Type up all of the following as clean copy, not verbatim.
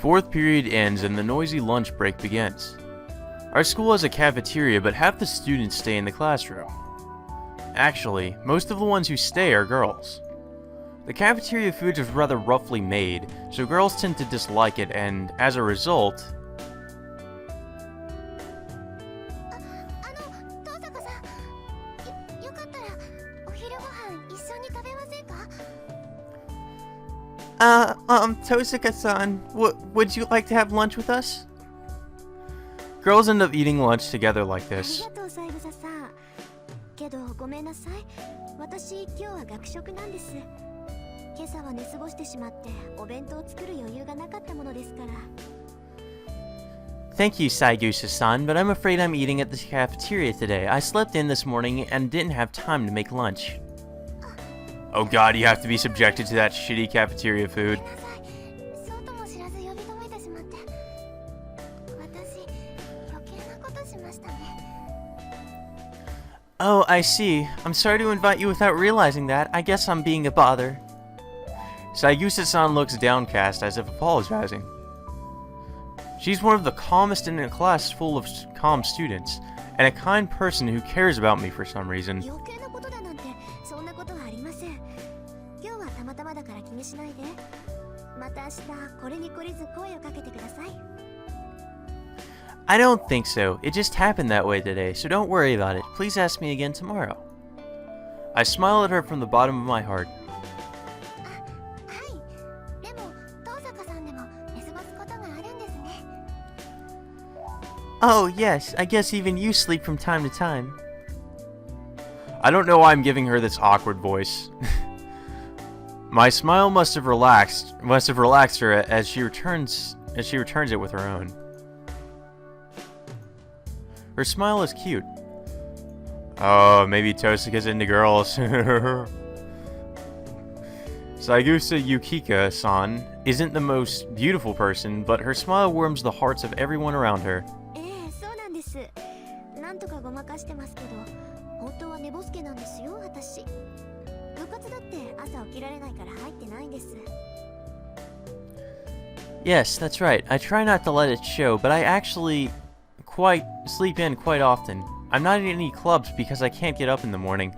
Fourth period ends and the noisy lunch break begins. Our school has a cafeteria, but half the students stay in the classroom. Actually, most of the ones who stay are girls. The cafeteria food is rather roughly made, so girls tend to dislike it, and as a result... Tosaka-san, would you like to have lunch with us? Girls end up eating lunch together like this. Thank you, Saigusa-san, but I'm afraid I'm eating at the cafeteria today. I slept in this morning and didn't have time to make lunch. Oh god, you have to be subjected to that shitty cafeteria food. Oh, I see. I'm sorry to invite you without realizing that. I guess I'm being a bother. Saigusa-san looks downcast as if apologizing. She's one of the calmest in a class full of calm students, and a kind person who cares about me for some reason. I don't think so. It just happened that way today, so don't worry about it. Please ask me again tomorrow. I smile at her from the bottom of my heart. Oh yes, I guess even you sleep from time to time. I don't know why I'm giving her this awkward voice. My smile must have relaxed her as she returns it with her own. Her smile is cute. Oh, maybe Tosaka's into girls. Saigusa Yukika-san isn't the most beautiful person, but her smile warms the hearts of everyone around her. Yes, that's right. I try not to let it show, but I actually sleep in quite often. I'm not in any clubs because I can't get up in the morning.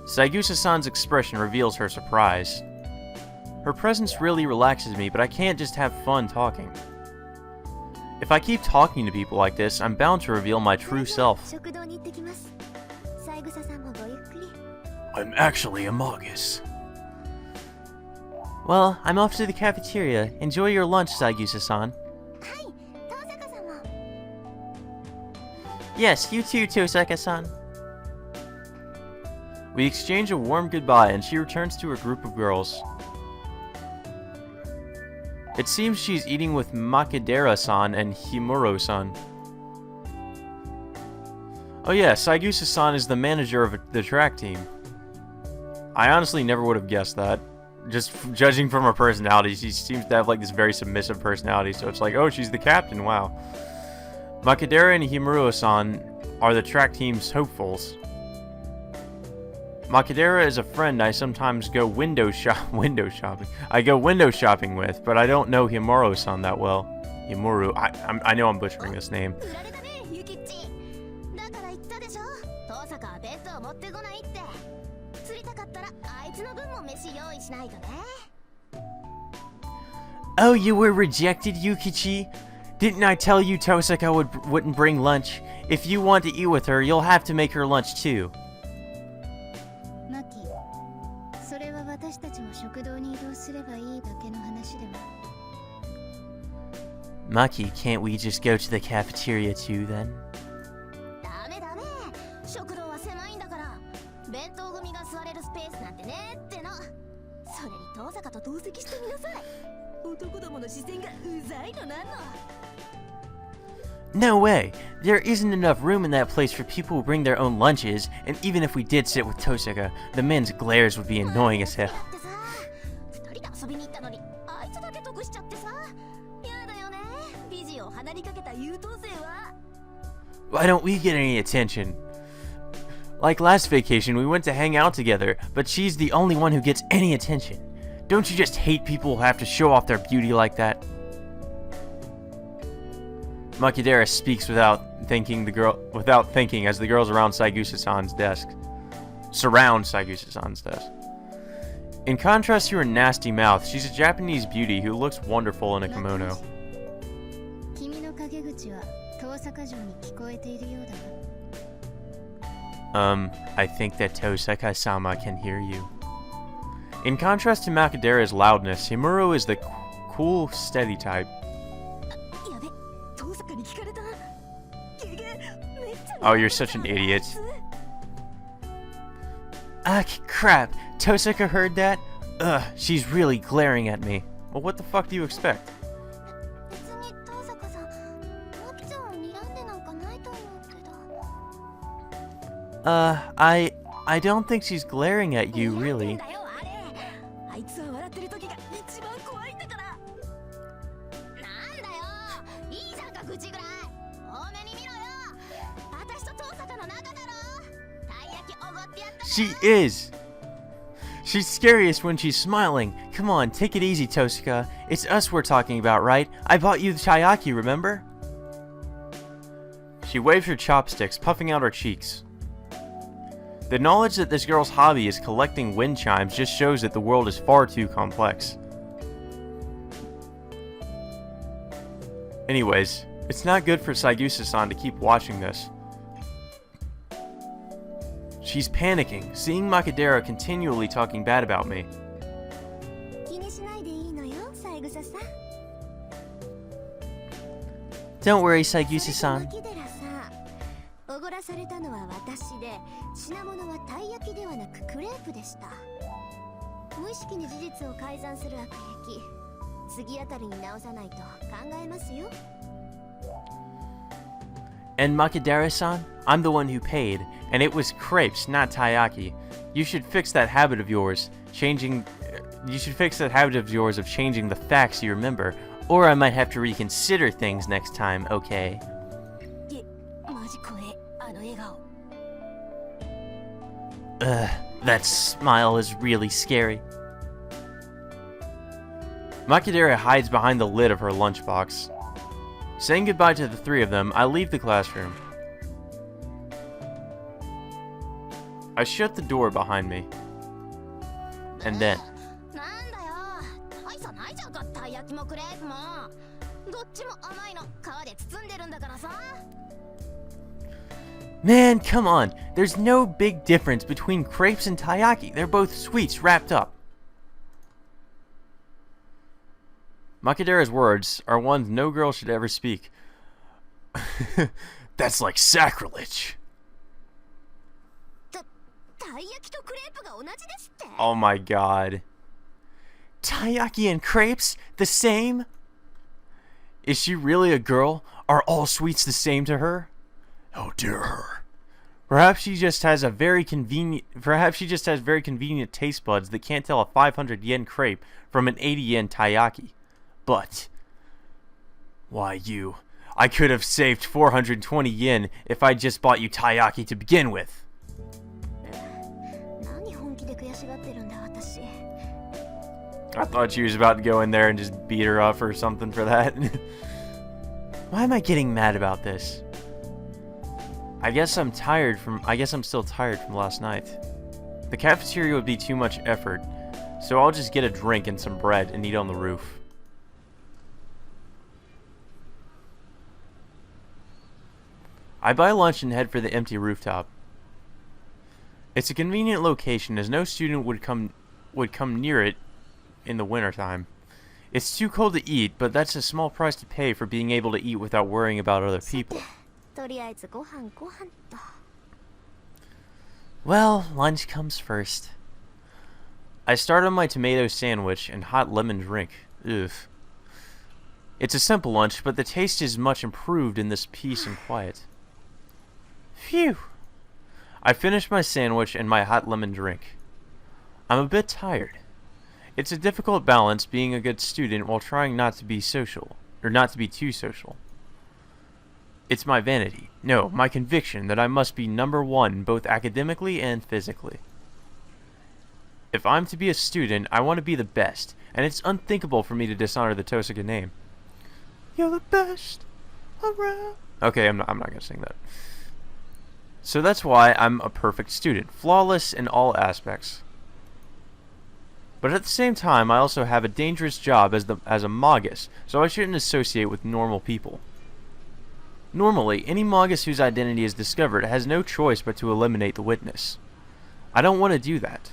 Saigusa-san's expression reveals her surprise. Her presence really relaxes me, but I can't just have fun talking. If I keep talking to people like this, I'm bound to reveal my true self. I'm actually a magus. Well, I'm off to the cafeteria. Enjoy your lunch, Saigusa-san. Yes, you too, Tosaka-san. We exchange a warm goodbye and she returns to her group of girls. It seems she's eating with Makidera-san and Himuro-san. Oh yeah, Saigusa-san is the manager of the track team. I honestly never would have guessed that. Just judging from her personality, she seems to have like this very submissive personality, so it's like, oh, she's the captain, wow. Makidera and Himuro-san are the track team's hopefuls. Makidera is a friend I sometimes go window shopping. I go window shopping with, but I don't know Himuro-san that well. Himuro, I know I'm butchering this name. Oh, you were rejected, Yukichi? Didn't I tell you Tosaka wouldn't bring lunch? If you want to eat with her, you'll have to make her lunch too. Maki, can't we just go to the cafeteria too then? No way! There isn't enough room in that place for people who bring their own lunches, and even if we did sit with Tosaka, the men's glares would be annoying as hell. Why don't we get any attention? Like last vacation, we went to hang out together, but she's the only one who gets any attention. Don't you just hate people who have to show off their beauty like that? Makidera speaks without thinking as the girls around Saigusa-san's desk surround Saigusa-san's desk. In contrast to her nasty mouth, she's a Japanese beauty who looks wonderful in a kimono. I think that Tosaka-sama can hear you. In contrast to Makidera's loudness, Himuro is the cool, steady type. Oh, you're such an idiot. Ah, crap. Tosaka heard that? Ugh, she's really glaring at me. Well, what the fuck do you expect? I don't think she's glaring at you, really. She is! She's scariest when she's smiling. Come on, take it easy, Tosaka. It's us we're talking about, right? I bought you the taiyaki, remember? She waves her chopsticks, puffing out her cheeks. The knowledge that this girl's hobby is collecting wind chimes just shows that the world is far too complex. Anyways, it's not good for Saigusa-san to keep watching this. She's panicking, seeing Makidera continually talking bad about me. Don't worry, Saigusa-san. And Makidera-san, I'm the one who paid, and it was crepes, not taiyaki. You should fix that habit of yours, of changing the facts you remember, or I might have to reconsider things next time, okay? Ugh, that smile is really scary. Makidera hides behind the lid of her lunchbox. Saying goodbye to the three of them, I leave the classroom. I shut the door behind me. And then... Man, come on! There's no big difference between crepes and taiyaki. They're both sweets wrapped up. Makidera's words are ones no girl should ever speak. That's like sacrilege. Oh my god. Taiyaki and crepes? The same? Is she really a girl? Are all sweets the same to her? How dare her. Perhaps she just has very convenient taste buds that can't tell a 500 yen crepe from an 80 yen taiyaki. But why you? I could have saved 420 yen if I just bought you taiyaki to begin with. I thought she was about to go in there and just beat her up or something for that. Why am I getting mad about this? I guess I'm still tired from last night. The cafeteria would be too much effort, so I'll just get a drink and some bread and eat on the roof. I buy lunch and head for the empty rooftop. It's a convenient location as no student would come near it in the wintertime. It's too cold to eat, but that's a small price to pay for being able to eat without worrying about other people. Well, lunch comes first. I start on my tomato sandwich and hot lemon drink. Ugh. It's a simple lunch, but the taste is much improved in this peace and quiet. Phew! I finish my sandwich and my hot lemon drink. I'm a bit tired. It's a difficult balance being a good student while trying not to be too social. It's my vanity, no, my conviction that I must be number one both academically and physically. If I'm to be a student, I want to be the best, and it's unthinkable for me to dishonor the Tosaka name. You're the best around. Okay, I'm not gonna sing that. So that's why I'm a perfect student, flawless in all aspects. But at the same time, I also have a dangerous job as a magus, so I shouldn't associate with normal people. Normally, any magus whose identity is discovered has no choice but to eliminate the witness. I don't want to do that.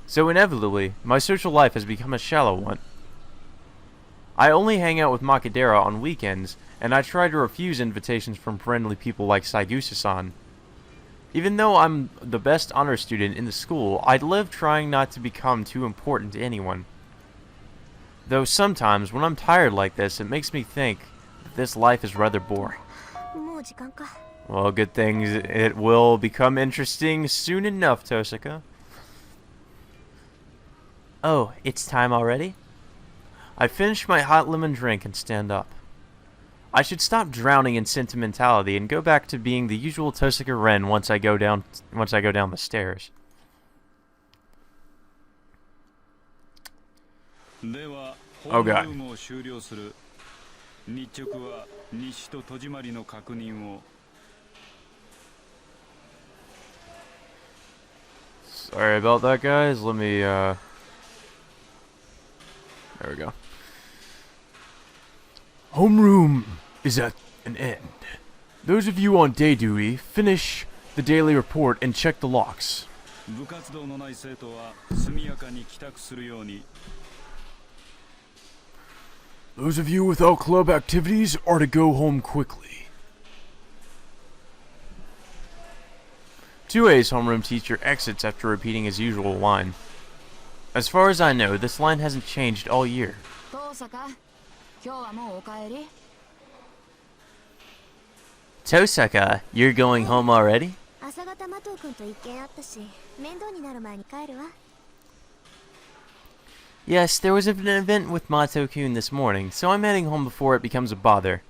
So inevitably, my social life has become a shallow one. I only hang out with Makadera on weekends, and I try to refuse invitations from friendly people like Saigusa-san. Even though I'm the best honor student in the school, I live trying not to become too important to anyone. Though sometimes, when I'm tired like this, it makes me think that this life is rather boring. Well, good thing it will become interesting soon enough, Tosaka. Oh, it's time already? I finish my hot lemon drink and stand up. I should stop drowning in sentimentality and go back to being the usual Tosaka Ren once I go down the stairs. Oh god. Sorry about that, guys. Let me there we go. Homeroom is at an end. Those of you on day duty, finish the daily report and check the locks. Those of you without club activities are to go home quickly. 2A's homeroom teacher exits after repeating his usual line. As far as I know, this line hasn't changed all year. Tosaka, you're going home already? Yes, there was an event with Mato-kun this morning, so I'm heading home before it becomes a bother.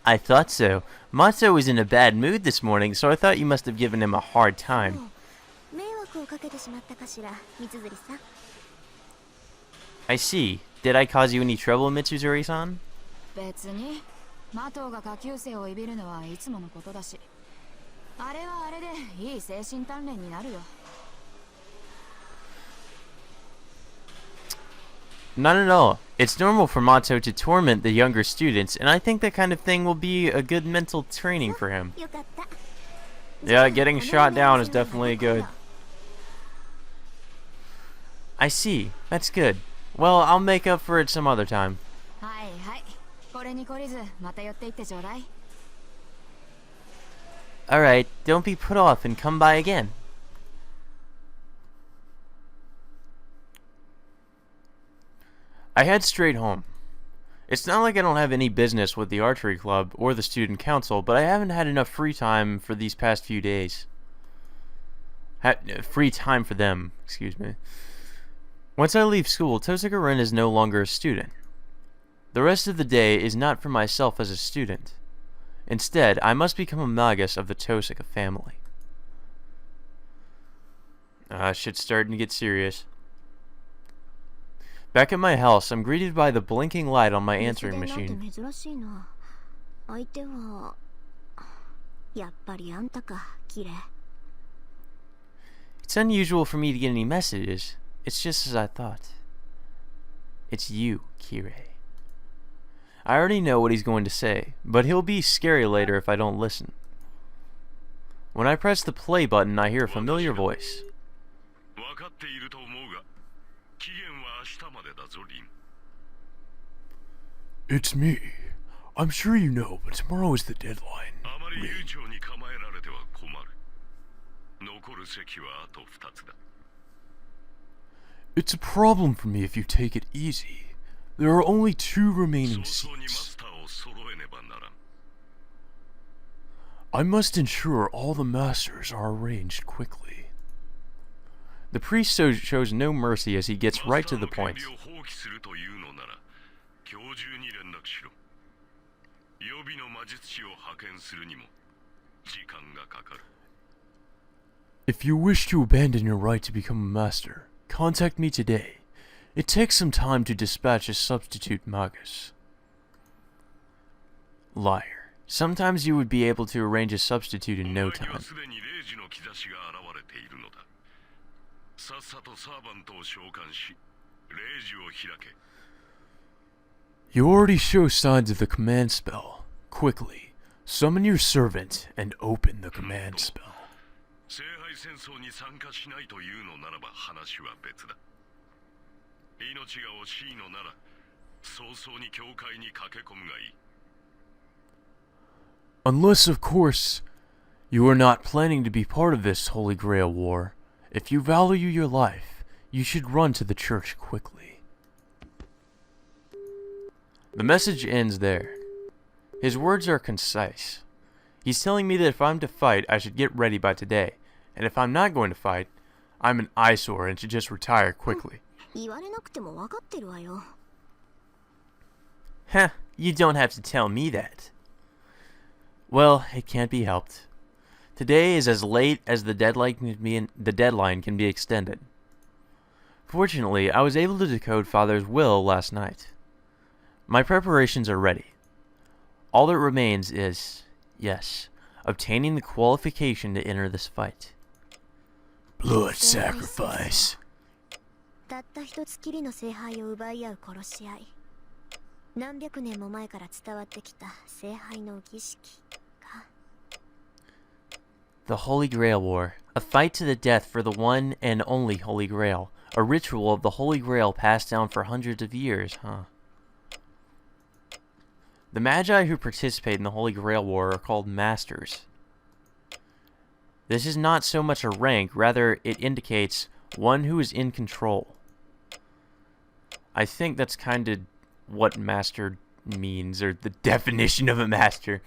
I thought so. Mato was in a bad mood this morning, so I thought you must have given him a hard time. I see. Did I cause you any trouble, Mitsuzuri-san? Not at all. It's normal for Mato to torment the younger students, and I think that kind of thing will be a good mental training for him. Yeah, getting shot down is definitely good. I see. That's good. Well, I'll make up for it some other time. Alright, don't be put off and come by again. I head straight home. It's not like I don't have any business with the archery club or the student council, but I haven't had enough free time for these past few days. Free time for them, excuse me. Once I leave school, Tosaka Ren is no longer a student. The rest of the day is not for myself as a student. Instead, I must become a magus of the Tosaka family. Shit's starting to get serious. Back at my house, I'm greeted by the blinking light on my answering machine. It's unusual for me to get any messages. It's just as I thought. It's you, Kirei. I already know what he's going to say, but he'll be scary later if I don't listen. When I press the play button, I hear a familiar voice. It's me. I'm sure you know, but tomorrow is the deadline. It's a problem for me if you take it easy. There are only 2 remaining seats. I must ensure all the masters are arranged quickly. The priest shows no mercy as he gets right to the point. If you wish to abandon your right to become a master, contact me today. It takes some time to dispatch a substitute magus. Liar. Sometimes you would be able to arrange a substitute in no time. You already show signs of the command spell. Quickly, summon your servant and open the command spell. Unless, of course, you are not planning to be part of this Holy Grail war. If you value your life, you should run to the church quickly. The message ends there. His words are concise. He's telling me that if I'm to fight, I should get ready by today. And if I'm not going to fight, I'm an eyesore and should just retire quickly. Heh, you don't have to tell me that. Well, it can't be helped. Today is as late as the deadline can be extended. Fortunately, I was able to decode Father's will last night. My preparations are ready. All that remains is, yes, obtaining the qualification to enter this fight. Blood sacrifice. The Holy Grail War, a fight to the death for the one and only Holy Grail, a ritual of the Holy Grail passed down for hundreds of years, huh? The Magi who participate in the Holy Grail War are called Masters. This is not so much a rank, rather it indicates one who is in control. I think that's kind of what Master means, or the definition of a Master.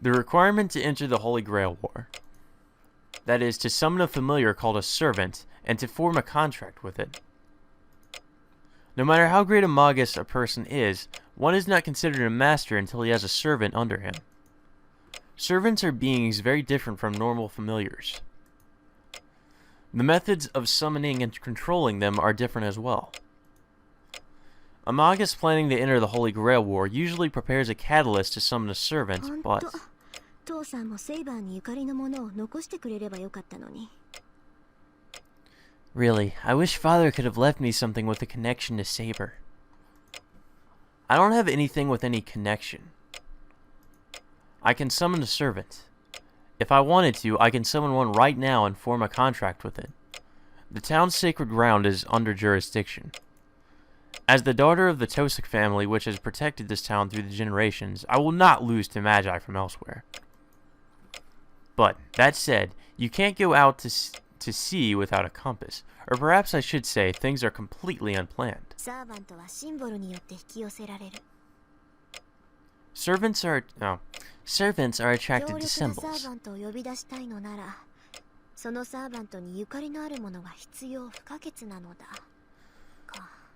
The requirement to enter the Holy Grail War. That is, to summon a familiar called a servant, and to form a contract with it. No matter how great a magus a person is, one is not considered a master until he has a servant under him. Servants are beings very different from normal familiars. The methods of summoning and controlling them are different as well. A magus planning to enter the Holy Grail War usually prepares a catalyst to summon a servant, but... Really, I wish Father could have left me something with a connection to Saber. I don't have anything with any connection. I can summon a servant. If I wanted to, I can summon one right now and form a contract with it. The town's sacred ground is under jurisdiction. As the daughter of the Tosic family, which has protected this town through the generations, I will not lose to Magi from elsewhere. But, that said, you can't go out to sea without a compass. Or perhaps I should say, things are completely unplanned. Servants are attracted to symbols.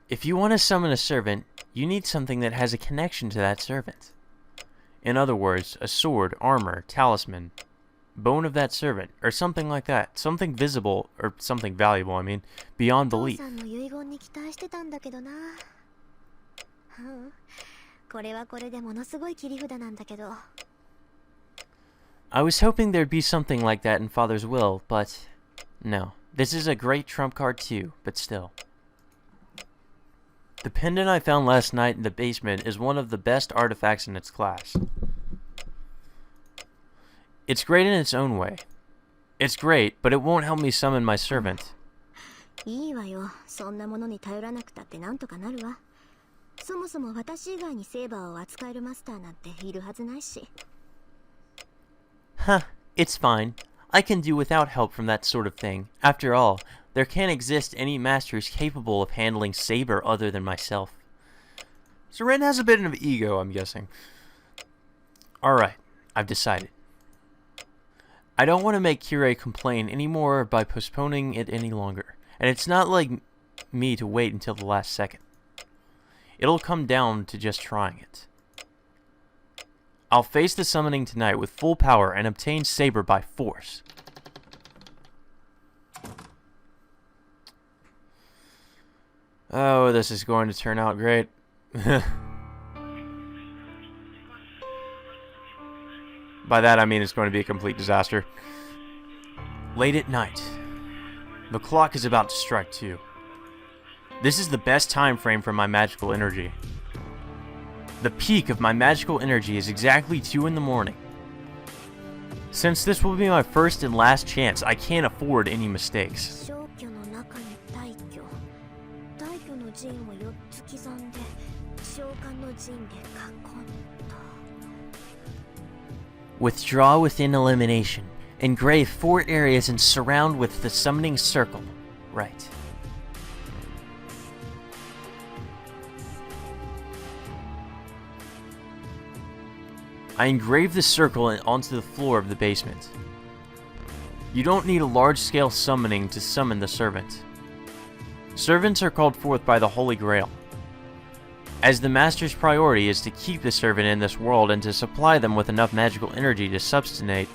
If you want to summon a servant, you need something that has a connection to that servant. In other words, a sword, armor, talisman, bone of that servant, or something like that. Something visible, or something valuable, I mean, beyond belief. I was hoping there'd be something like that in Father's will, but no. This is a great trump card too, but still. The pendant I found last night in the basement is one of the best artifacts in its class. It's great in its own way. It's great, but it won't help me summon my servant. Huh, it's fine. I can do without help from that sort of thing. After all, there can't exist any masters capable of handling Saber other than myself. So Ren has a bit of ego, I'm guessing. Alright, I've decided. I don't want to make Kirei complain anymore by postponing it any longer. And it's not like me to wait until the last second. It'll come down to just trying it. I'll face the summoning tonight with full power and obtain Saber by force. Oh, this is going to turn out great. By that I mean it's going to be a complete disaster. Late at night. The clock is about to strike 2. This is the best time frame for my magical energy. The peak of my magical energy is exactly 2 in the morning. Since this will be my first and last chance, I can't afford any mistakes. Withdraw within elimination. Engrave 4 areas and surround with the summoning circle. Right. I engrave the circle onto the floor of the basement. You don't need a large-scale summoning to summon the servant. Servants are called forth by the Holy Grail, as the Master's priority is to keep the servant in this world and to supply them with enough magical energy to substantiate.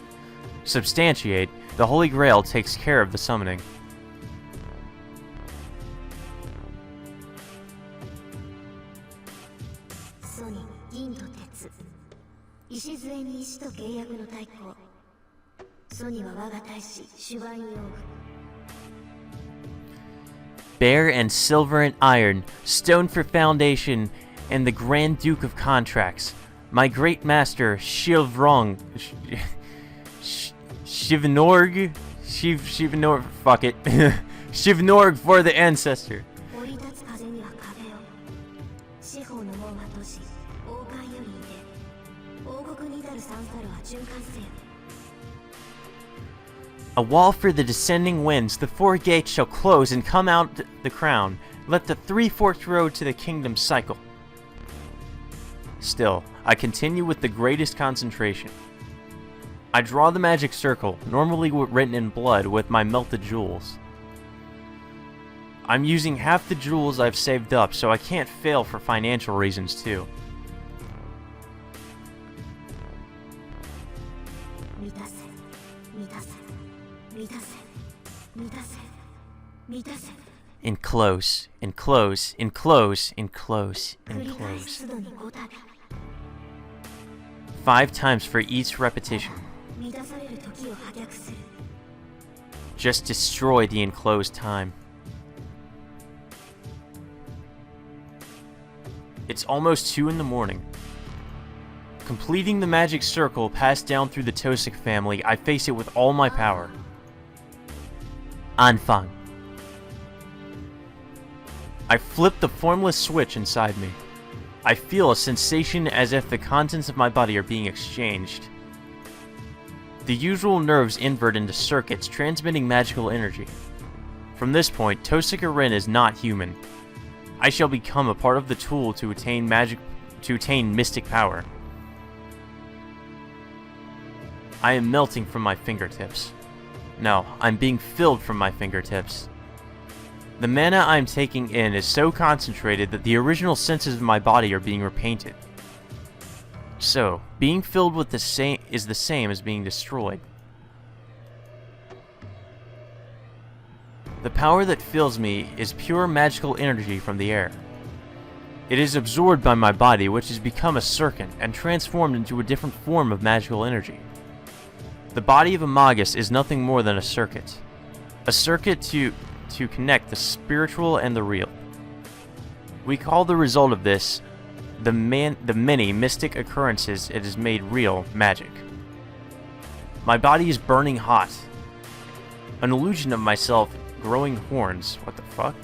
The Holy Grail takes care of the summoning. Bear and silver and iron, stone for foundation, and the Grand Duke of Contracts. My great master, Shivnorg, fuck it. Shivnorg for the ancestor. A wall for the descending winds. The 4 gates shall close and come out the crown. Let the 3 forked road to the kingdom cycle. Still, I continue with the greatest concentration. I draw the magic circle, normally written in blood, with my melted jewels. I'm using half the jewels I've saved up, so I can't fail for financial reasons too. Enclose, enclose, enclose, enclose, enclose. 5 times for each repetition. Just destroy the enclosed time. It's almost 2 in the morning. Completing the magic circle passed down through the Tosik family, I face it with all my power. Anfang. I flip the formless switch inside me. I feel a sensation as if the contents of my body are being exchanged. The usual nerves invert into circuits, transmitting magical energy. From this point, Tosika Rin is not human. I shall become a part of the tool to attain mystic power. I am melting from my fingertips. No, I'm being filled from my fingertips. The mana I'm taking in is so concentrated that the original senses of my body are being repainted. So, being filled with the same is the same as being destroyed. The power that fills me is pure magical energy from the air. It is absorbed by my body, which has become a circuit and transformed into a different form of magical energy. The body of a Magus is nothing more than a circuit. A circuit to connect the spiritual and the real. We call the result of this the many mystic occurrences it has made real magic. My body is burning hot. An illusion of myself growing horns. What the fuck?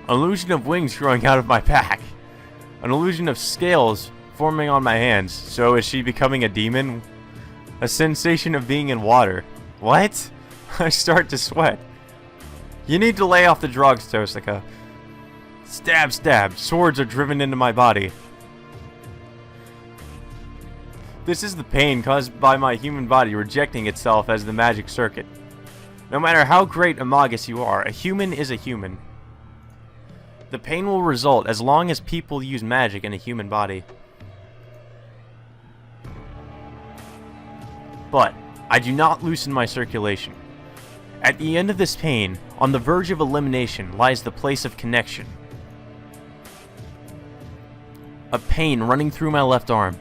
An illusion of wings growing out of my back. An illusion of scales forming on my hands. So is she becoming a demon? A sensation of being in water. What? I start to sweat. You need to lay off the drugs, Tosika. Stab, stab. Swords are driven into my body. This is the pain caused by my human body rejecting itself as the magic circuit. No matter how great a magus you are, a human is a human. The pain will result as long as people use magic in a human body. But I do not loosen my circulation. At the end of this pain, on the verge of elimination, lies the place of connection. A pain running through my left arm.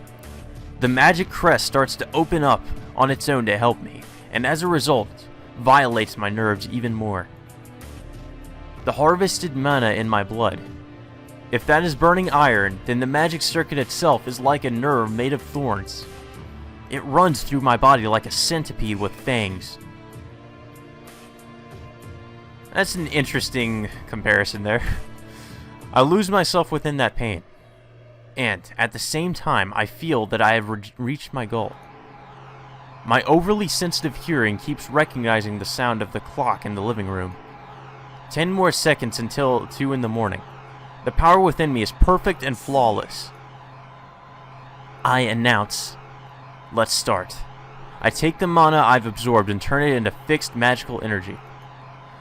The magic crest starts to open up on its own to help me, and as a result, violates my nerves even more. The harvested mana in my blood. If that is burning iron, then the magic circuit itself is like a nerve made of thorns. It runs through my body like a centipede with fangs. That's an interesting comparison there. I lose myself within that pain. And, at the same time, I feel that I have reached my goal. My overly sensitive hearing keeps recognizing the sound of the clock in the living room. 10 more seconds until 2 in the morning. The power within me is perfect and flawless. I announce, let's start. I take the mana I've absorbed and turn it into fixed magical energy.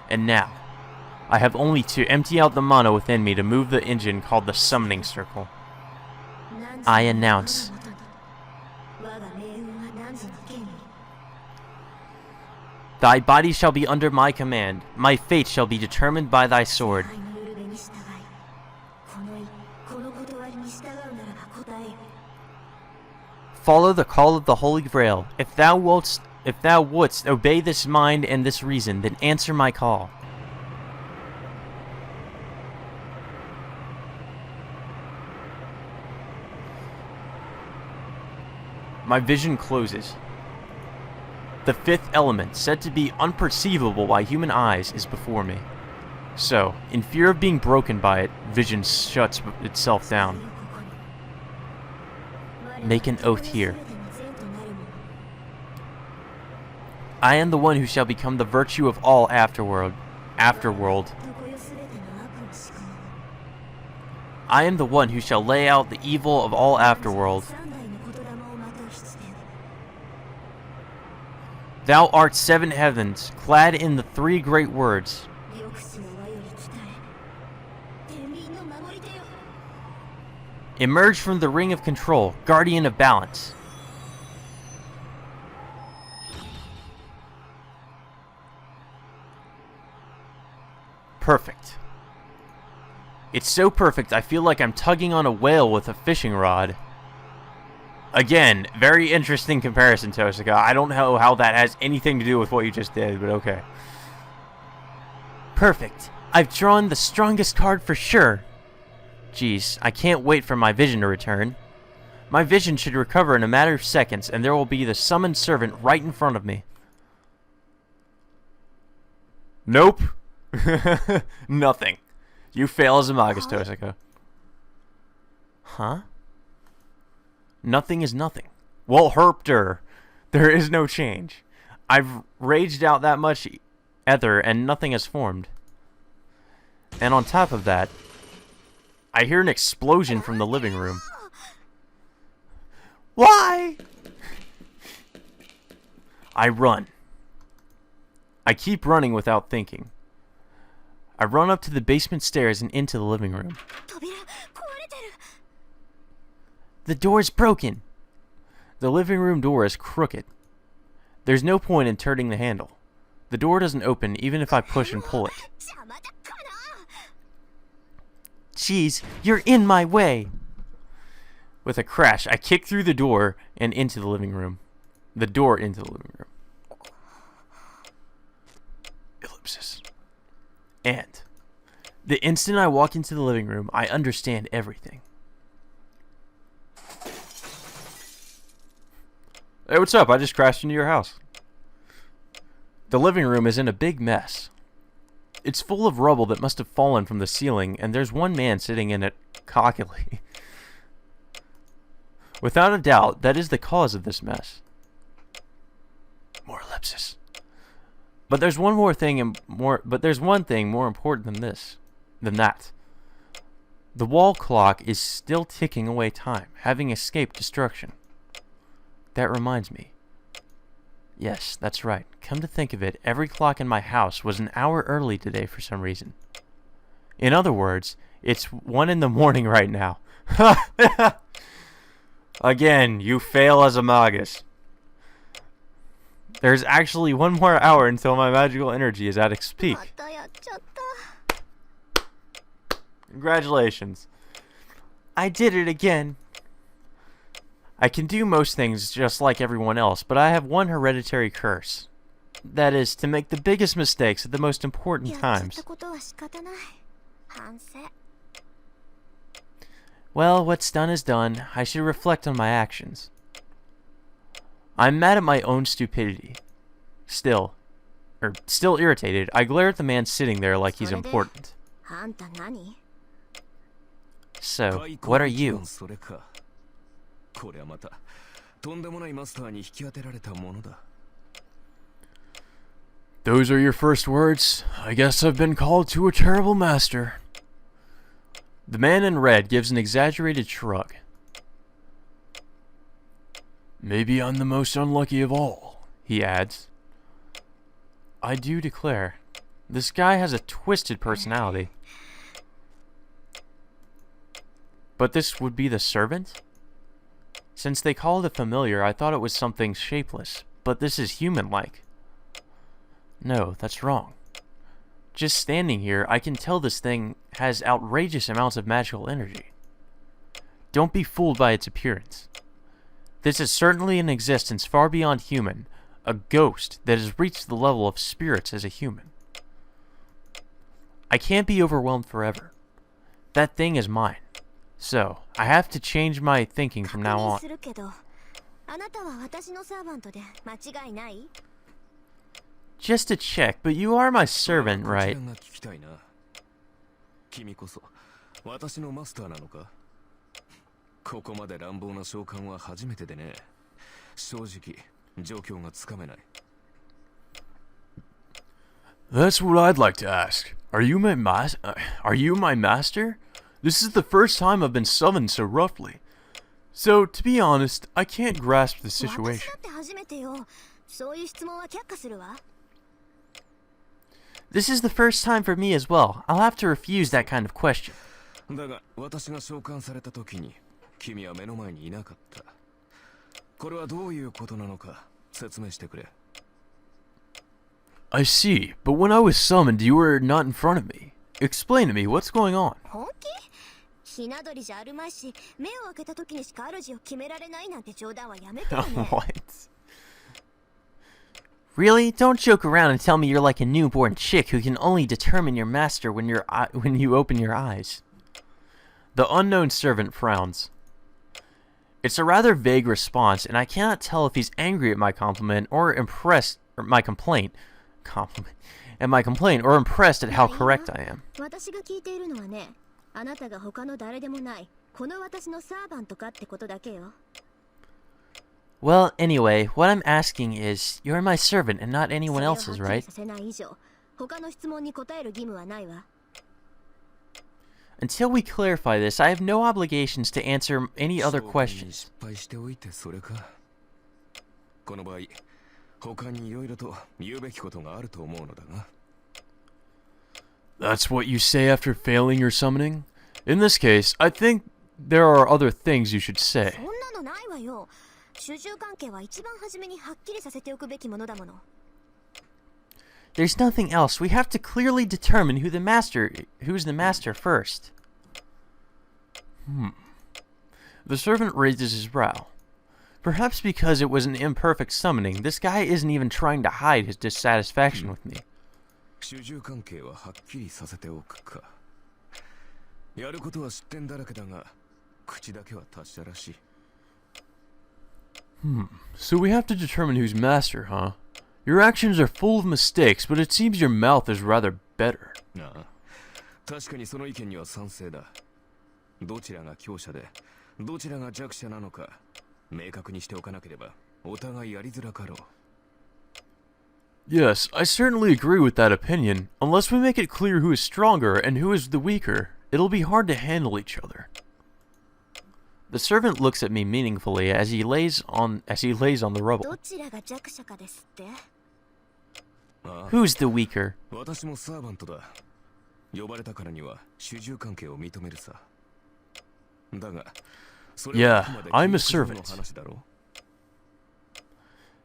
And now, I have only to empty out the mana within me to move the engine called the summoning circle. I announce, thy body shall be under my command, my fate shall be determined by thy sword. Follow the call of the Holy Grail. If thou wouldst obey this mind and this reason, then answer my call. My vision closes. The fifth element, said to be unperceivable by human eyes, is before me. So, in fear of being broken by it, vision shuts itself down. Make an oath here. I am the one who shall become the virtue of all afterworld. I am the one who shall lay out the evil of all afterworld. Thou art 7 heavens, clad in the 3 great words. Emerge from the ring of control, guardian of balance. Perfect. It's so perfect I feel like I'm tugging on a whale with a fishing rod. Again, very interesting comparison, Tosaka. I don't know how that has anything to do with what you just did, but okay. Perfect. I've drawn the strongest card for sure. Jeez, I can't wait for my vision to return. My vision should recover in a matter of seconds, and there will be the summoned servant right in front of me. Nope. Nothing. You fail as a magus, Tosaka. Huh? Nothing is nothing. Well, herpter. There is no change. I've raged out that much ether, and nothing has formed. And on top of that, I hear an explosion from the living room. Why? I run. I keep running without thinking. I run up to the basement stairs and into the living room. The door's broken. The living room door is crooked. There's no point in turning the handle. The door doesn't open even if I push and pull it. Jeez, you're in my way! With a crash, I kick through the door and into the living room. The door into the living room. Ellipsis. And the instant I walk into the living room, I understand everything. Hey, what's up? I just crashed into your house. The living room is in a big mess. It's full of rubble that must have fallen from the ceiling, and there's one man sitting in it cockily. Without a doubt, that is the cause of this mess. More ellipsis. But there's one thing more important than that. The wall clock is still ticking away time, having escaped destruction. that reminds me. Yes, that's right. Come to think of it, every clock in my house was an hour early today for some reason. In other words, it's 1 in the morning right now. Again, you fail as a magus. There's actually 1 more hour until my magical energy is at its peak. Congratulations. I did it again. I can do most things just like everyone else, but I have one hereditary curse. That is, to make the biggest mistakes at the most important times. Well, what's done is done. I should reflect on my actions. I'm mad at my own stupidity. Still irritated, I glare at the man sitting there like he's important. So, what are you? Those are your first words? I guess I've been called to a terrible master. The man in red gives an exaggerated shrug. Maybe I'm the most unlucky of all, he adds. I do declare, this guy has a twisted personality. But this would be the servant? Since they called it familiar, I thought it was something shapeless, but this is human-like. No, that's wrong. Just standing here, I can tell this thing has outrageous amounts of magical energy. Don't be fooled by its appearance. This is certainly an existence far beyond human, a ghost that has reached the level of spirits as a human. I can't be overwhelmed forever. That thing is mine. So, I have to change my thinking from now on. Just to check, but you are my servant, right? That's what I'd like to ask. Are you my master? This is the first time I've been summoned so roughly. So, to be honest, I can't grasp the situation. This is the first time for me as well. I'll have to refuse that kind of question. I see, but when I was summoned, you were not in front of me. Explain to me, what's going on? What? Really? Don't joke around and tell me you're like a newborn chick who can only determine your master when you open your eyes. The unknown servant frowns. It's a rather vague response, and I cannot tell if he's angry at my compliment or impressed or my complaint. Or impressed at how correct I am. Well, anyway, what I'm asking is, you're my servant and not anyone else's, right? Until we clarify this, I have no obligations to answer any other questions. That's what you say after failing your summoning? In this case, I think there are other things you should say. There's nothing else. We have to clearly determine who's the master first. The servant raises his brow. Perhaps because it was an imperfect summoning, this guy isn't even trying to hide his dissatisfaction with me. So we have to determine who's master, huh? Your actions are full of mistakes, but it seems your mouth is rather better. Yes, I certainly agree with that opinion. Unless we make it clear who is stronger and who is the weaker, it'll be hard to handle each other. The servant looks at me meaningfully as he lays on the rubble. どちらが弱者かですって？ Who's the weaker? 私もサーバントだ。呼ばれたからには主従関係を認めるさ。だが、それはあくまで I'm a 君の servant. 話だろ。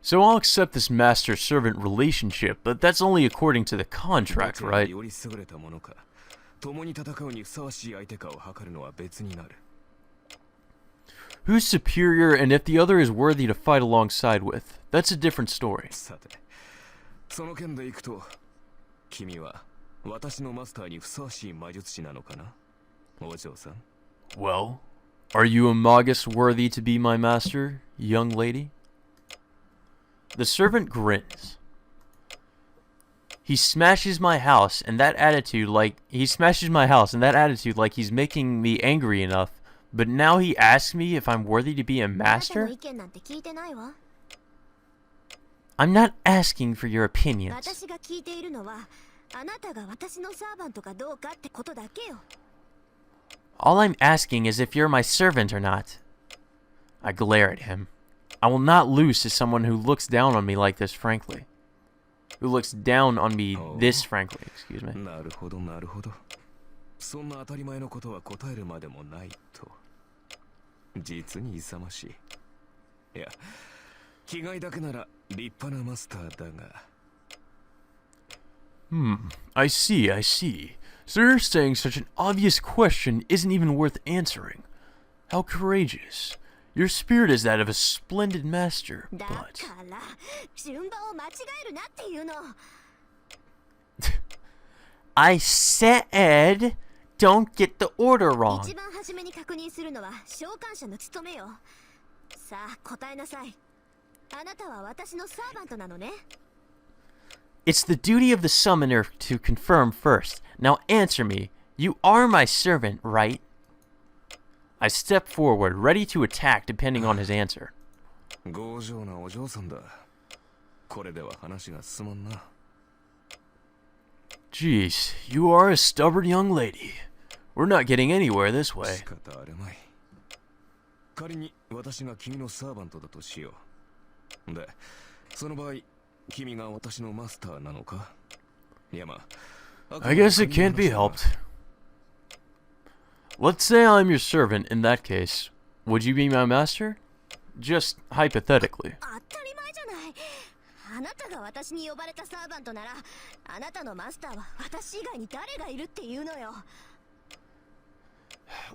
So I'll accept this master-servant relationship, but that's only according to the contract, どちらが right? より優れたものか、共に戦うにふさわしい相手かを測るのは別になる。 Who's superior and if the other is worthy to fight alongside with? That's a different story. さて、その件でいくと、君は私のマスターにふさわしい魔術師なのかな、お嬢さん。 Well, are you a magus worthy to be my master, young lady? The servant grins. He smashes my house and that attitude like he's making me angry enough, but now he asks me if I'm worthy to be a あなたの master? 意見なんて聞いてないわ。 I'm not asking for your opinions. 私が聞いているのは、あなたが私のサーバントかどうかってことだけよ。 All I'm asking is if you're my servant or not. I glare at him. I will not lose to someone who looks down on me like this, frankly. Who looks down on me this frankly, excuse me. なるほどなるほど。そんな当たり前のことは答えるまでもないと。実に勇ましい。いや、気概だけなら立派なマスターだが。I see. So you're saying such an obvious question isn't even worth answering. How courageous. Your spirit is that of a splendid master, だ but... から順番を間違えるなっていうの。 I said, don't get the order wrong. 一番初めに確認するのは召喚者の務めよ。さあ答えなさい。あなたは私のサーバントなのね。 It's the duty of the summoner to confirm first. Now answer me. You are my servant, right? I step forward, ready to attack depending on his answer. 強情なお嬢さんだ。これでは話が進まんな。 Jeez, you are a stubborn young lady. We're not getting anywhere this way. 仕方あるまい。仮に私が君のサーバントだとしよう。で、その場合、君が私のマスターなのか？いやまあ、 I guess it can't be helped. Let's say I'm your servant in that case. Would you be my master? Just hypothetically. 当たり前じゃない。あなたが私に呼ばれたサーバントなら、あなたのマスターは私以外に誰がいるっていうのよ。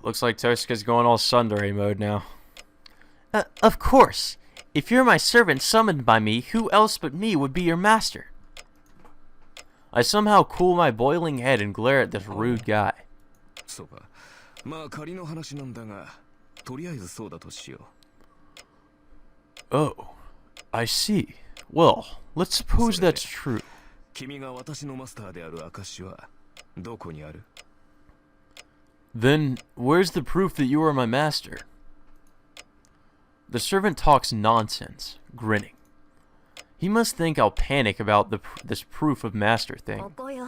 Looks like Tosca's going all tsundere mode now. Of course. If you're my servant summoned by me, who else but me would be your master? I somehow cool my boiling head and glare at this rude guy. そうか。まあ仮の話なんだが、とりあえずそうだとしよう。 Oh, I see. Well, let's suppose that's true. 君が私のマスターである証はどこにある？ Then, where's the proof that you are my master? The servant talks nonsense, grinning. He must think I'll panic about this proof of master こ thing. こよ。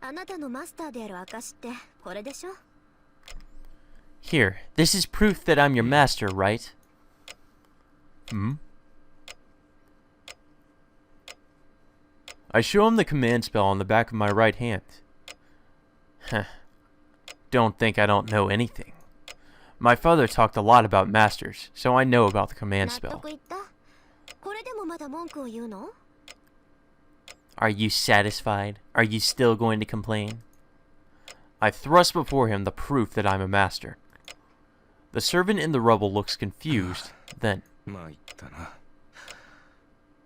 あなたのマスターである証ってこれでしょ？ Here, this is proof that I'm your master, right? I show him the command spell on the back of my right hand. Heh. Don't think I don't know anything. My father talked a lot about masters, so I know about the command 納 spell. 得いった？これでもまだ文句を言うの？ Are you satisfied? Are you still going to complain? I thrust before him the proof that I'm a master. The servant in the rubble looks confused, then... まあ言ったな。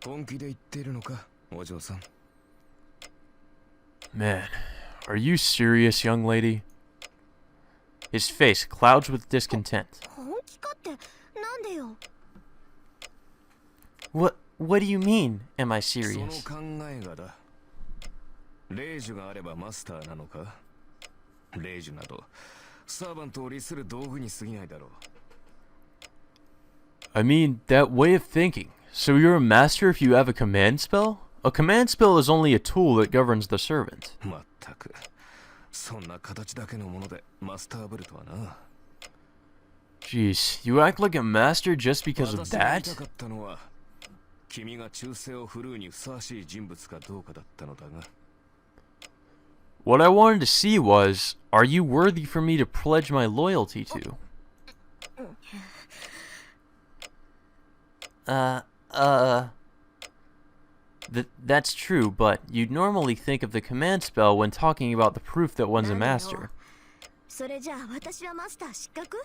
本気で言っているのか、お嬢さん。 Man, are you serious, young lady? His face clouds with discontent. 本気かってなんでよ？ What do you mean, am I その serious? 考えがだ。霊樹があればマスターなのか？霊樹など、サーバントを利する道具に過ぎないだろう。 I mean, that way of thinking. So you're a master if you have a command spell? A command spell is only a tool that governs the servant. まったく、そんな形だけのものでマスターブルとはな。Jeez, you act like a master just because of 私が言い that? たかったのは君が忠誠を振るうにふさわしい人物かどうかだったのだが What I wanted to see was, are you worthy for me to pledge my loyalty to? That's true, but you'd normally think of the command spell when talking about the proof that one's a master. それじゃあ私はマスター失格？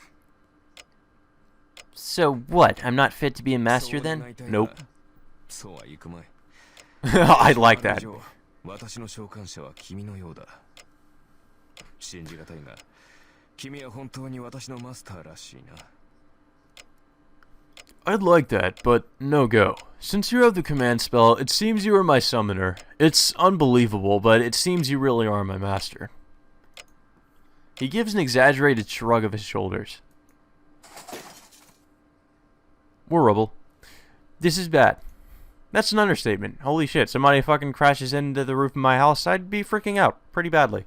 So what? I'm not fit to be a master そう then? 願いたいが Nope. そうはいくまい I like あ that. る以上私の召喚者は君のようだ信じがたいが君は本当に私のマスターらしいな I'd like that, but no go. Since you have the command spell, it seems you are my summoner. It's unbelievable, but it seems you really are my master. He gives an exaggerated shrug of his shoulders. More rubble. This is bad. That's an understatement. Holy shit, somebody fucking crashes into the roof of my house, I'd be freaking out pretty badly.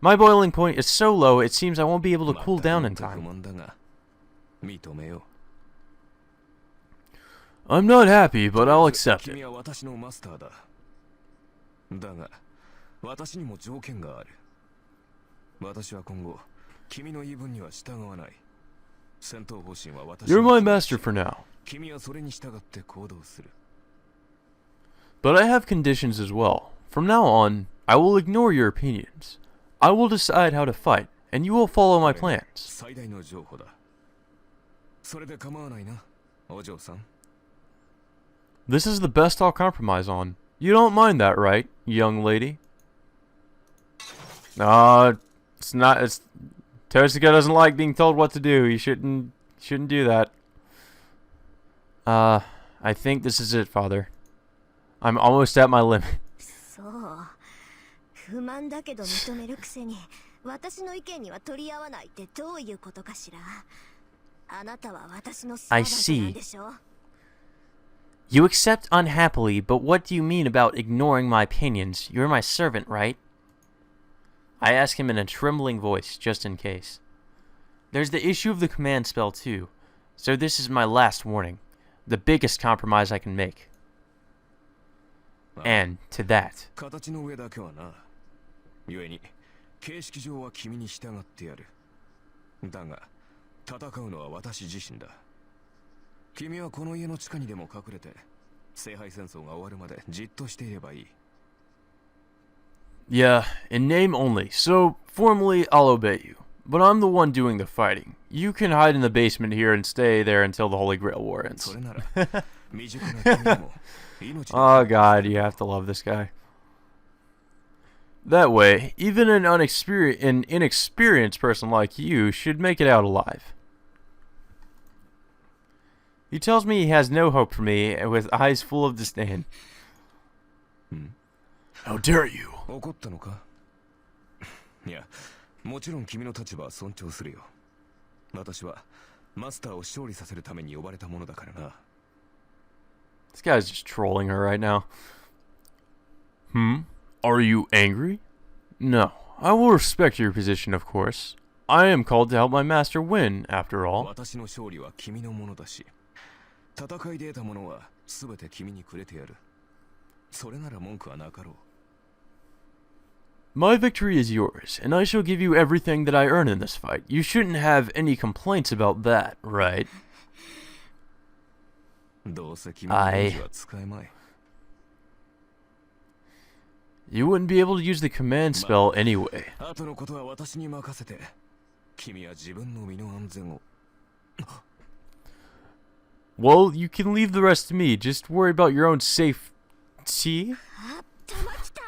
My boiling point is so low, it seems I won't be able to cool down in time. 全く不満だが認めよう I'm not happy, but I'll accept it. 君は私のマスターだだが私にも条件がある私は今後君の言い分には従わない戦闘方針は私 You're の my master for now. 君はそれに従って行動する But I have conditions as well. From now on, I will ignore your opinions. I will decide how to fight, and you will follow my plans. 最大の譲歩だそれで構わないなお嬢さん This is the best I'll compromise on. You don't mind that, right, young lady? It's not. It's Toshika doesn't like being told what to do. You shouldn't do that. I think this is it, Father. I'm almost at my limit. そう不満だけど認めるくせに私の意見には取り合わないってどういうことかしらあなたは私のサーバントなんでしょ You accept unhappily, but what do you mean about ignoring my opinions? You're my servant, right? I ask him in a trembling voice, just in case. There's the issue of the command spell, too. So this is my last warning. The biggest compromise I can make. And to that. 形の上だけはな故に形式上は君に従ってやるだが戦うのは私自身だ君はこの家の地下にでも隠れて聖杯戦争が終わるまでじっとしていればいい Yeah, in name only, so formally I'll obey you. But I'm the one doing the fighting. You can hide in the basement here and stay there until the Holy Grail War ends. それなら未熟な君でも命 Oh god, you have to love this guy. That way, even an inexperienced person like you should make it out alive. He tells me he has no hope for me, with eyes full of disdain. How dare you? 怒ったのかいやもちろん君の立場は尊重するよ私はマスターを勝利させるために呼ばれたものだからな This guy's just trolling her right now. Are you angry? No. I will respect your position, of course. I am called to help my master win, after all. 私の勝利は君のものだし戦いで得たものは全て君にくれてやるそれなら文句はなかろう My victory is yours, and I shall give you everything that I earn in this fight. You shouldn't have any complaints about that, right? どうせ君の武器は使えまい You wouldn't be able to use the command spell anyway. 後のことは私に任せて君は自分の身の安全を Well, you can leave the rest to me. Just worry about your own safety. あ玉来た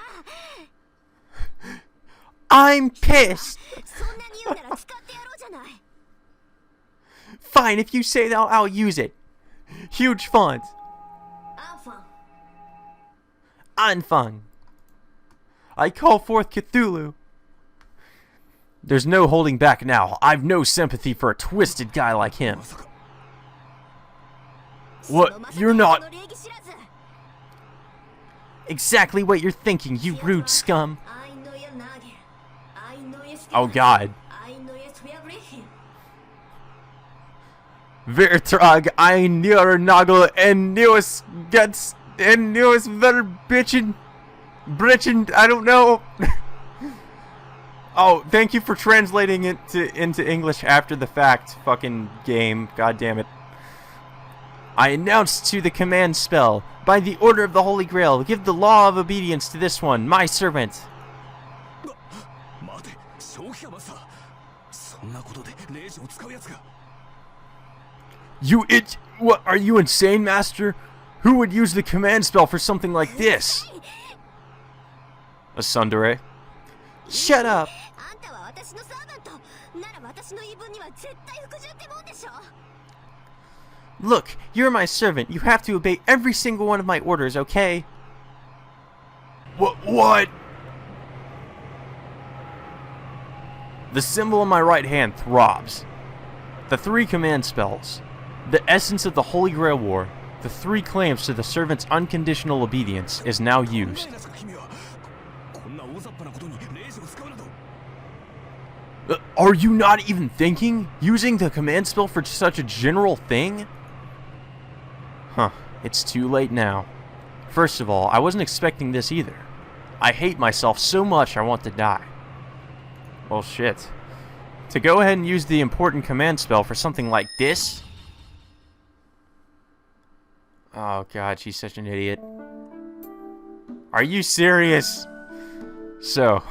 I'm pissed! そんなに言うなら使ってやろうじゃない Fine, if you say that, I'll use it. Huge font. アンファン Anfang. I call forth Cthulhu. There's no holding back now. I've no sympathy for a twisted guy like him. まさか What? You're not その礼儀知らず exactly what you're thinking, you rude scum. アイノヤナゲアイノヤスケ Oh god. アイノヤスフェアブレヒン Vertrag ein neuer Nagel and neues Guts and neues Verbitchen. Britchen, I don't know. Oh, thank you for translating it into English after the fact, fucking game. God damn it. I announce to the command spell, by the order of the Holy Grail, give the law of obedience to this one, my servant. You it? What, are you insane, Master? Who would use the command spell for something like this? A tsundere. Shut up. Look, you're my servant. You have to obey every single one of my orders, okay? What? The symbol on my right hand throbs. The 3 command spells. The essence of the Holy Grail War. The 3 claims to the servant's unconditional obedience is now used. Are you not even thinking? Using the command spell for such a general thing? Huh, it's too late now. First of all, I wasn't expecting this either. I hate myself so much I want to die. Well, shit. To go ahead and use the important command spell for something like this? Oh god, she's such an idiot. Are you serious? So,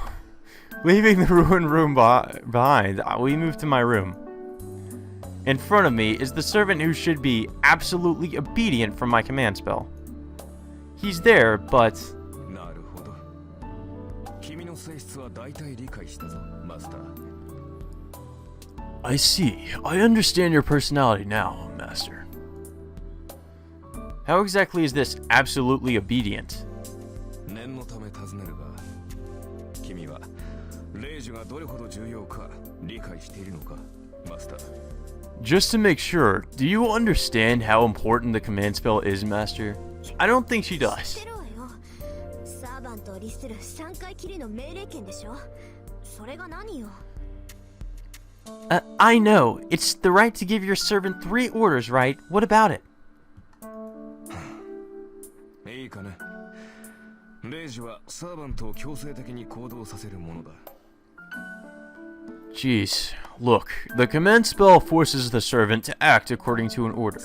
leaving the ruined room behind, we move to my room. In front of me is the servant who should be absolutely obedient from my command spell. He's there, but... I see. I understand your personality now, Master. How exactly is this absolutely obedient? Just to make sure, do you understand how important the command spell is, Master? I don't think she does. I know. It's the right to give your servant 3 orders, right? What about it? Jeez, look, the command spell forces the servant to act according to an order.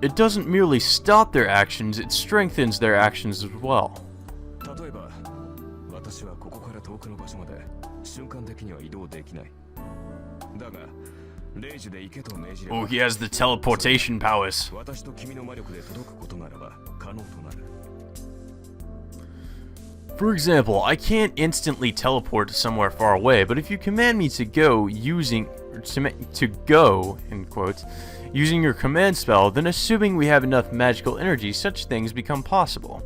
It doesn't merely stop their actions, it strengthens their actions as well. Oh, he has the teleportation powers. For example, I can't instantly teleport to somewhere far away, but if you command me to go using using your command spell, then assuming we have enough magical energy, such things become possible.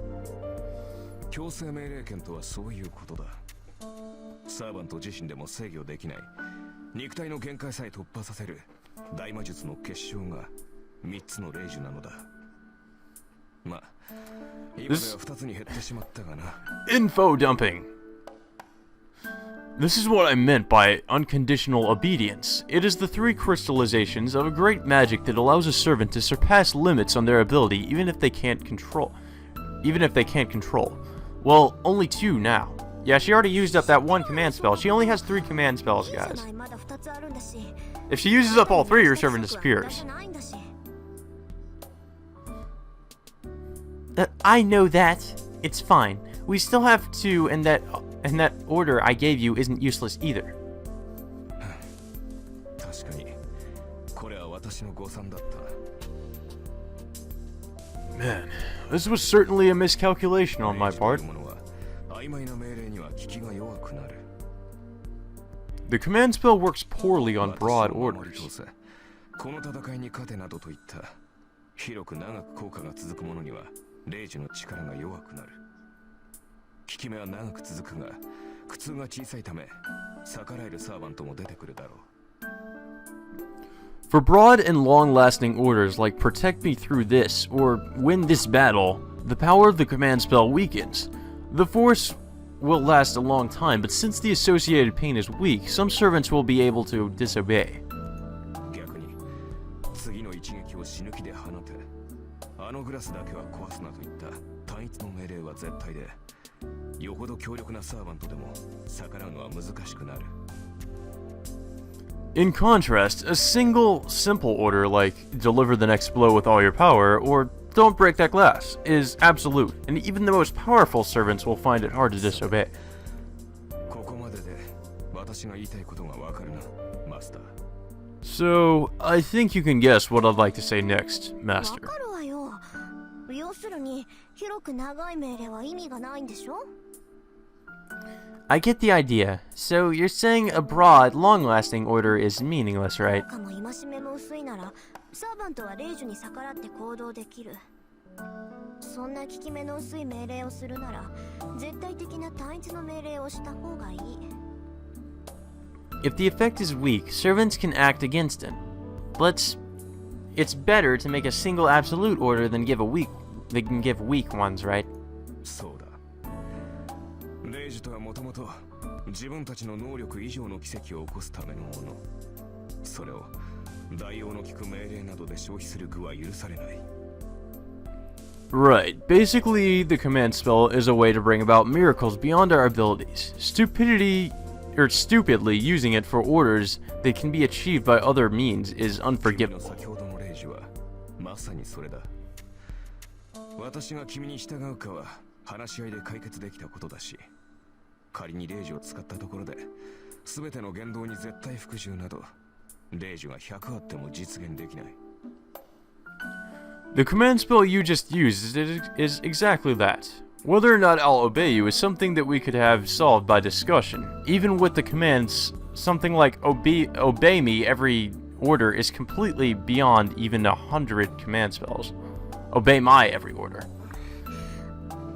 This info dumping. This is what I meant by unconditional obedience. It is the 3 crystallizations of a great magic that allows a servant to surpass limits on their ability even if they can't control. Well, only 2 now. Yeah, she already used up that 1 command spell. She only has 3 command spells, guys. If she uses up all 3, your servant disappears. I know that. It's fine. We still have 2, and that order I gave you isn't useless either. Man, this was certainly a miscalculation on my part. The command spell works poorly on broad orders. For broad and long-lasting orders like protect me through this or win this battle, the power of the command spell weakens. The force will last a long time, but since the associated pain is weak, some servants will be able to disobey. 逆に次の一撃を死ぬ気で放て、あのグラスだけは壊すなといった単一の命令は絶対で、よほど強力なサーバントでも逆らうのは難しくなる。 In contrast, a single, simple order like deliver the next blow with all your power or don't break that glass is absolute, and even the most powerful servants will find it hard to disobey. ここまでで私が言いたいことがわかるな、マスター。 So, I think you can guess what I'd like to say next, わ Master. かるわよ。要するに広く長い命令は意味がないんでしょ。 I get the idea. So, you're saying a broad, long-lasting order is meaningless, right? かも戒めも薄いならサーバントは令樹に逆らって行動できる。そんな効き目の薄い命令をするなら絶対的な単一の命令をした方がいい。 If the effect is weak, servants can act against it. It's better to make a single absolute order than give weak ones, right? そうだ。レイジとはもともと自分たちの能力以上の奇跡を起こすためのもの。それを大王の聞く命令などで消費する具は許されない。 Right. Basically, the command spell is a way to bring about miracles beyond our abilities. Stupidly using it for orders that can be achieved by other means is 君の unforgivable. 先ほどのレイジはまさにそれだ。私が君に従うかは話し合いで解決できたことだし、仮にレイジを使ったところで全ての言動に絶対服従などレイジが100あっても実現できない。 The command spell you just used is exactly that. Whether or not I'll obey you is something that we could have solved by discussion. Even with the commands, something like obey me every order is completely beyond even 100 command spells. Obey my every order.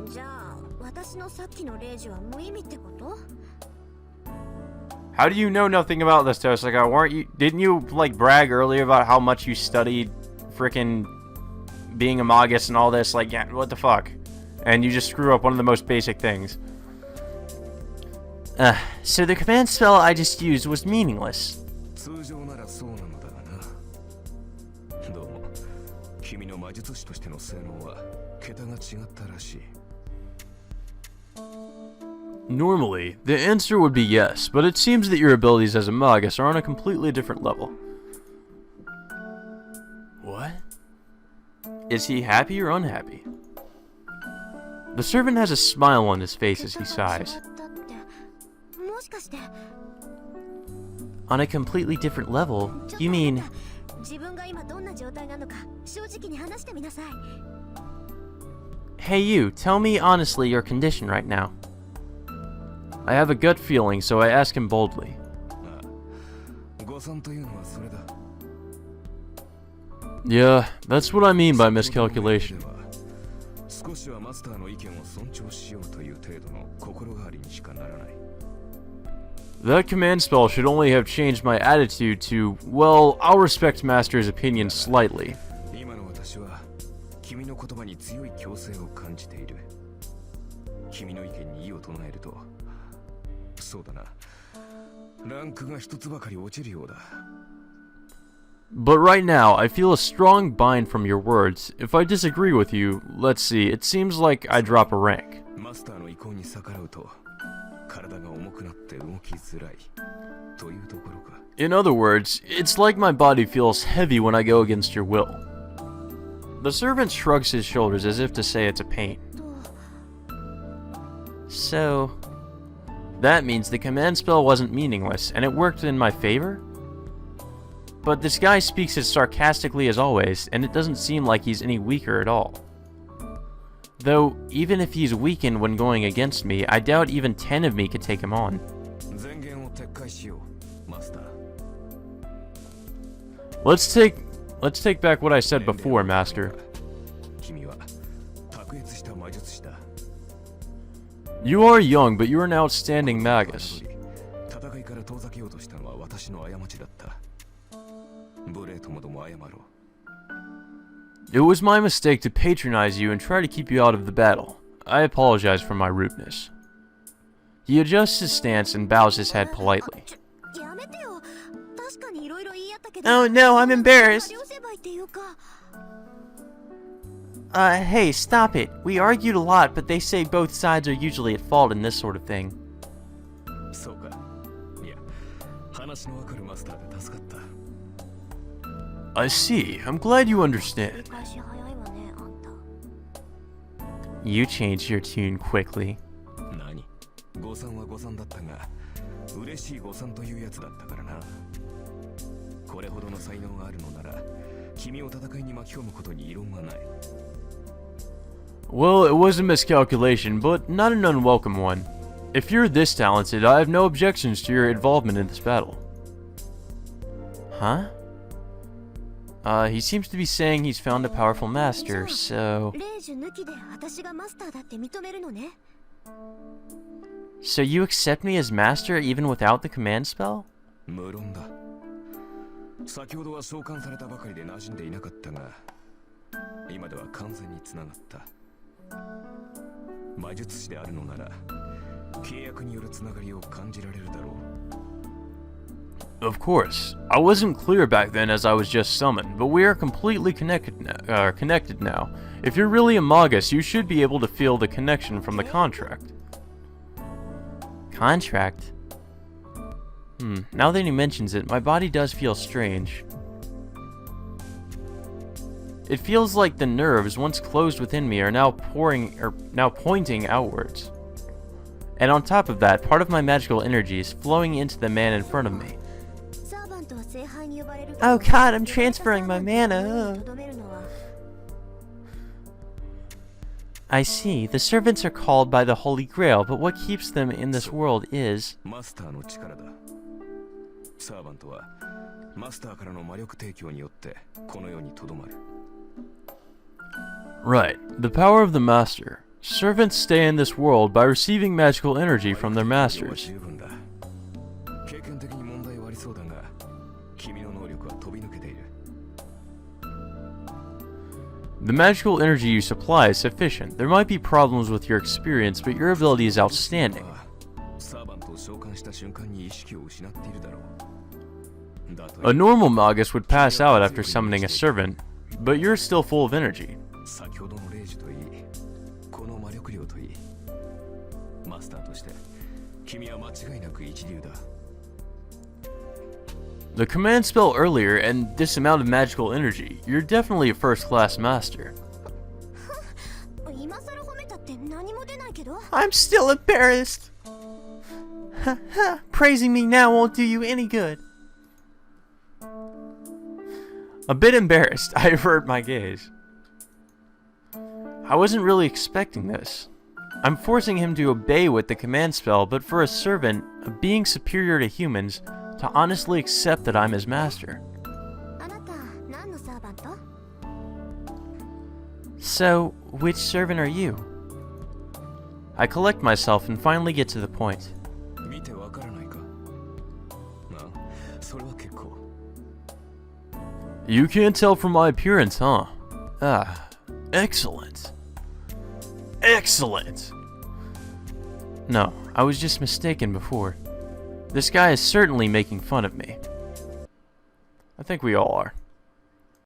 じゃあ私のさっきの令樹は無意味ってこと？ How do you know nothing about this, Tosaka? Didn't you like brag earlier about how much you studied frickin' being a magus and all this? Like, yeah, what the fuck? And you just screw up one of the most basic things. So the command spell I just used was meaningless. 通常ならそうなのだがな。どうも君の魔術師としての性能は桁が違ったらしい。 Normally, the answer would be yes, but it seems that your abilities as a magus are on a completely different level. What? Is he happy or unhappy? The servant has a smile on his face as he sighs. もしかして On a completely different level? You mean... 自分が今どんな状態なのか正直に話してみなさい。 Hey you, tell me honestly your condition right now. I have a gut feeling, so I ask him boldly. 誤算というのはそれだ。 Yeah, that's what I mean by miscalculation. 少しはマスターの意見を尊重しようという程度の心変わりにしかならない。 That command spell should only have changed my attitude to, well, I'll respect Master's opinion slightly. 今の私は君の言葉に強い強制を感じている。君の意見に異を唱えると、そうだな、ランクが一つばかり落ちるようだ。 But right now, I feel a strong bind from your words. If I disagree with you, let's see, it seems like I drop a rank. マスターの意向に逆らうと、体が重くなって動きづらいというところか。 In other words, it's like my body feels heavy when I go against your will. The servant shrugs his shoulders as if to say it's a pain. So, that means the command spell wasn't meaningless, and it worked in my favor? But this guy speaks as sarcastically as always, and it doesn't seem like he's any weaker at all. Though, even if he's weakened when going against me, I doubt even 10 of me could take him on. 前言を撤回しよう、マスター。 Let's take back what I said before, Master. 君は卓越した魔術師だ。 You are young, but you're an outstanding magus. 戦いから遠ざけようとしたのは私の過ちだった。無礼ともども謝ろう。 It was my mistake to patronize you and try to keep you out of the battle. I apologize for my rudeness. He adjusts his stance and bows his head politely. やめてよ。確かにいろいろ言い合ったけど。 Oh no, I'm embarrassed. 両成敗っていうか。 Hey, stop it. We argued a lot, but they say both sides are usually at fault in this sort of thing. そうか。いや、話のわかるマスターで助かった。 I see. I'm glad you understand. 返し早いわね、あんた。 You changed your tune quickly. 何？誤算は誤算だったが、嬉しい誤算というやつだったからな。これほどの才能があるのなら、君を戦いに巻き込むことに異論はない。 Well, it was a miscalculation, but not an unwelcome one. If you're this talented, I have no objections to your involvement in this battle. Huh? He seems to be saying he's found a powerful master, so... レイジュ抜きで私がマスターだって認めるのね。 So you accept me as master even without the command spell? 無論だ。先ほどは召喚されたばかりで馴染んでいなかったが、今では完全につながった。魔術師であるのなら、契約によるつながりを感じられるだろう。 Of course. I wasn't clear back then as I was just summoned, but we are completely connected now. If you're really a Magus, you should be able to feel the connection from the contract. Contract? Now that he mentions it, my body does feel strange. It feels like the nerves, once closed within me, are now pointing outwards. And on top of that, part of my magical energy is flowing into the man in front of me. Oh God, I'm transferring my mana. I see. The servants are called by the Holy Grail, but what keeps them in this world is... マスターの力だ。サーバントはマスターからの魔力提供によってこの世にとどまる。 Right. The power of the Master. Servants stay in this world by receiving magical energy from their masters. 経験的に問題はありそうだが、君の能力は飛び抜けている。 The magical energy you supply is sufficient. There might be problems with your experience, but your ability is outstanding. サーバントを召喚した瞬間に意識を失っているだろう。だと A normal Magus would pass out after summoning a servant, but you're still full of energy. 先ほどの霊樹といい、この魔力量といい、マスターとして君は間違いなく一流だ。 The command spell earlier and this amount of magical energy, you're definitely a first-class master. 今更褒めたって何も出ないけど。 I'm still embarrassed. Praising me now won't do you any good. A bit embarrassed, I avert my gaze. I wasn't really expecting this. I'm forcing him to obey with the command spell, but for a servant, a being superior to humans, to honestly accept that I'm his master. あなた何のサーバント？ So, which servant are you? I collect myself and finally get to the point. 見てわからないか？あ、それは結構。 You can't tell from my appearance, huh? Ah, excellent. Excellent! No, I was just mistaken before. This guy is certainly making fun of me. I think we all are.